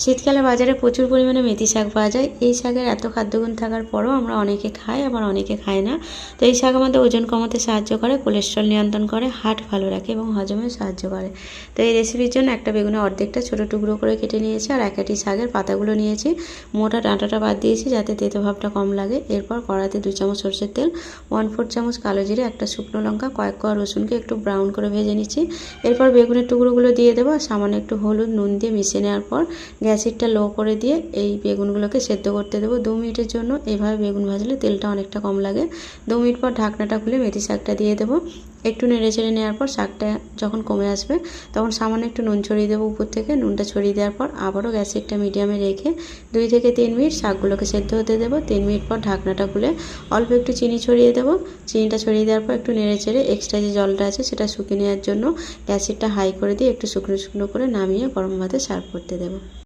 শীতকালে বাজারে প্রচুর পরিমাণে মেথি শাক পাওয়া যায়। এই শাকের এত খাদ্যগুণ থাকার পরও আমরা অনেকে খাই, আবার অনেকে খাই না। তো এই শাক আমাদের ওজন কমাতে সাহায্য করে, কোলেস্ট্রল নিয়ন্ত্রণ করে, হার্ট ভালো রাখে এবং হজমেও সাহায্য করে। তো এই রেসিপির জন্য একটা বেগুনের অর্ধেকটা ছোটো টুকরো করে কেটে নিয়েছি, আর এক আটি শাকের পাতাগুলো নিয়েছি। মোটা ডাঁটাটা বাদ দিয়েছি যাতে তেতো ভাবটা কম লাগে। এরপর কড়াতে 2 চামচ সরষের তেল, 1/4 চামচ কালো জিরে, একটা শুকনো লঙ্কা, কয়েক কোয়া রসুনকে একটু ব্রাউন করে ভেজে নিচ্ছি। এরপর বেগুনের টুকরোগুলো দিয়ে দেবো, সামান্য একটু হলুদ, নুন দিয়ে মিশিয়ে নেওয়ার পর গ্যাসেরটা লো করে দিয়ে এই বেগুনগুলোকে সেদ্ধ করতে দেবো 2 মিনিটের জন্য। এইভাবে বেগুন ভাজলে তেলটা অনেকটা কম লাগে। 2 মিনিট পর ঢাকনাটা খুলে মেথি শাকটা দিয়ে দেবো। একটু নেড়ে চেড়ে নেওয়ার পর শাকটা যখন কমে আসবে তখন সামান্য একটু নুন ছড়িয়ে দেবো উপর থেকে। নুনটা ছড়িয়ে দেওয়ার পর আবারও গ্যাসেরটা মিডিয়ামে রেখে 2 থেকে 3 মিনিট শাকগুলোকে সেদ্ধ হতে দেবো। 3 মিনিট পর ঢাকনাটা খুলে অল্প একটু চিনি ছড়িয়ে দেবো। চিনিটা ছড়িয়ে দেওয়ার পর একটু নেড়ে চেড়ে এক্সট্রা যে জলটা আছে সেটা শুকিয়ে নেওয়ার জন্য গ্যাসেরটা হাই করে দিয়ে একটু শুকনো শুকনো করে নামিয়ে গরম ভাতে সার্ভ করতে দেবো।